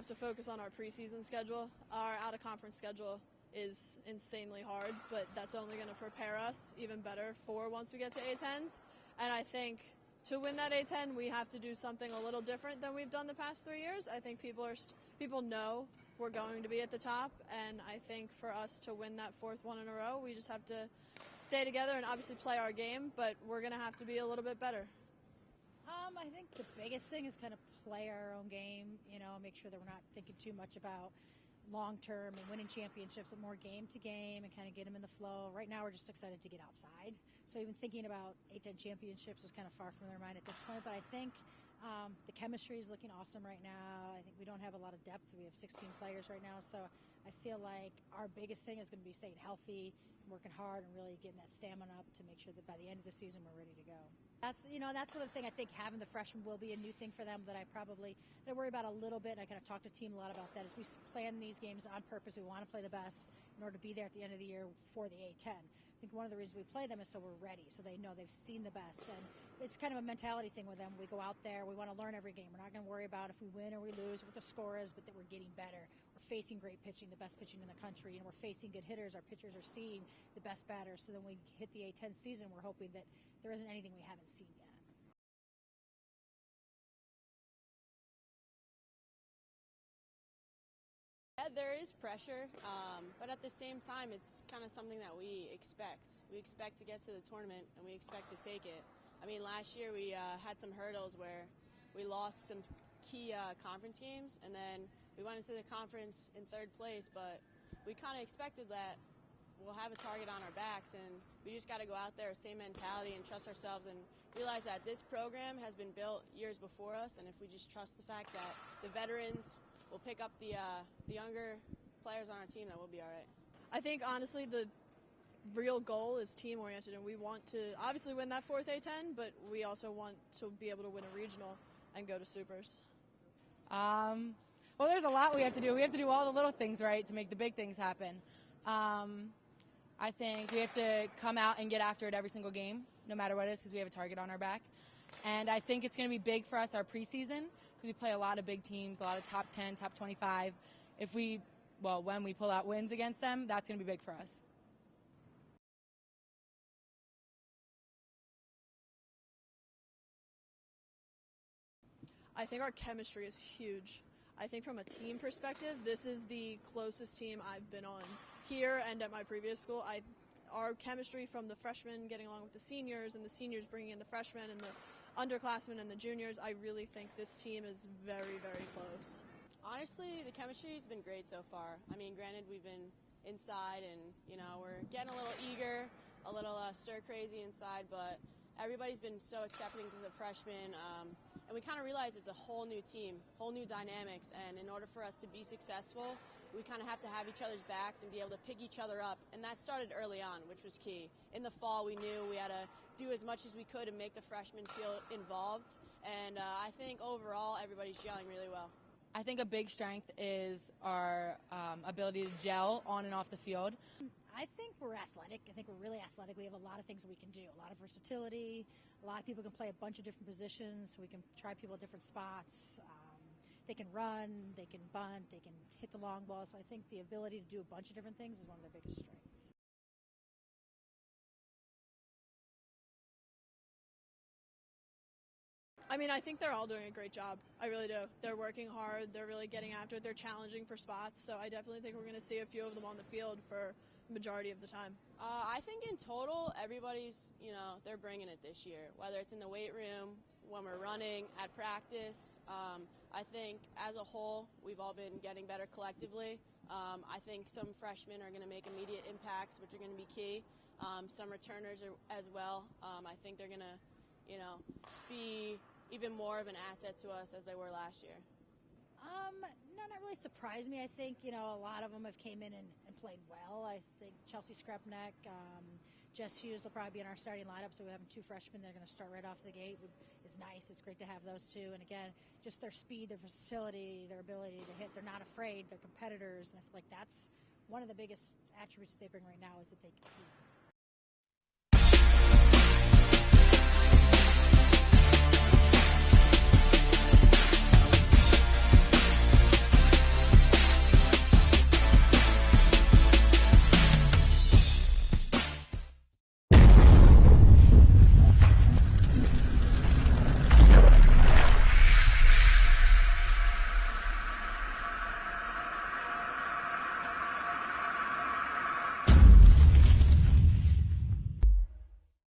have to focus on our preseason schedule. Our out-of-conference schedule is insanely hard, but that's only going to prepare us even better for once we get to A10s. And I think to win that A10, we have to do something a little different than we've done the past 3 years. I think people know we're going to be at the top, and I think for us to win that fourth one in a row, we just have to stay together and obviously play our game, but we're going to have to be a little bit better. I think the biggest thing is kind of play our own game, make sure that we're not thinking too much about long-term and winning championships, but more game to game and kind of get them in the flow. Right now, we're just excited to get outside. So even thinking about A10 championships is kind of far from their mind at this point, but I think the chemistry is looking awesome right now. I think we don't have a lot of depth. We have 16 players right now, so I feel like our biggest thing is going to be staying healthy, working hard, and really getting that stamina up to make sure that by the end of the season we're ready to go. That's another thing. I think having the freshmen will be a new thing for them that I worry about a little bit. And I kind of talk to the team a lot about that. As we plan these games on purpose, we want to play the best in order to be there at the end of the year for the A10. I think one of the reasons we play them is so we're ready, so they know they've seen the best. And it's kind of a mentality thing with them. We go out there, we want to learn every game. We're not going to worry about if we win or we lose, what the score is, but that we're getting better. We're facing great pitching, the best pitching in the country, and we're facing good hitters. Our pitchers are seeing the best batters. So then we hit the A10 season, we're hoping that there isn't anything we haven't seen yet. Yeah, there is pressure, but at the same time, it's kind of something that we expect. We expect to get to the tournament, and we expect to take it. I mean, last year we had some hurdles where we lost some key conference games, and then we went into the conference in third place, but we kind of expected that we'll have a target on our backs, and we just got to go out there with the same mentality and trust ourselves and realize that this program has been built years before us, and if we just trust the fact that the veterans will pick up the younger players on our team, that we'll be all right. I think, honestly, the real goal is team-oriented, and we want to obviously win that fourth A10, but we also want to be able to win a regional and go to Supers. Well, there's a lot we have to do. We have to do all the little things right to make the big things happen. I think we have to come out and get after it every single game, no matter what it is, because we have a target on our back. And I think it's going to be big for us our preseason, because we play a lot of big teams, a lot of top 10, top 25. When we pull out wins against them, that's going to be big for us. I think our chemistry is huge. I think from a team perspective, this is the closest team I've been on here and at my previous school. Our chemistry from the freshmen getting along with the seniors and the seniors bringing in the freshmen and the underclassmen and the juniors, I really think this team is very, very close. Honestly, the chemistry has been great so far. I mean, granted, we've been inside and, we're getting a little eager, a little stir-crazy inside, but everybody's been so accepting to the freshmen, and we kind of realize it's a whole new team, whole new dynamics, and in order for us to be successful, we kind of have to have each other's backs and be able to pick each other up, and that started early on, which was key. In the fall, we knew we had to do as much as we could to make the freshmen feel involved, and I think overall everybody's gelling really well. I think a big strength is our ability to gel on and off the field. I think we're athletic. I think we're really athletic. We have a lot of things that we can do, a lot of versatility. A lot of people can play a bunch of different positions. We can try people at different spots. They can run, they can bunt, they can hit the long ball. So I think the ability to do a bunch of different things is one of their biggest strengths. I mean, I think they're all doing a great job. I really do. They're working hard. They're really getting after it. They're challenging for spots. So I definitely think we're going to see a few of them on the field for the majority of the time. I think in total, everybody's, they're bringing it this year, whether it's in the weight room, when we're running, at practice. I think as a whole, we've all been getting better collectively. I think some freshmen are going to make immediate impacts, which are going to be key. Some returners as well. I think they're going to, be even more of an asset to us as they were last year. No, not really surprised me. I think, a lot of them have came in and played well. I think Chelsea Skrepnek, Jess Hughes will probably be in our starting lineup, so we have 2 freshmen. They're going to start right off the gate. Is nice. It's great to have those 2. And again, just their speed, their versatility, their ability to hit. They're not afraid. They're competitors. And I feel like that's one of the biggest attributes they bring right now is that they compete.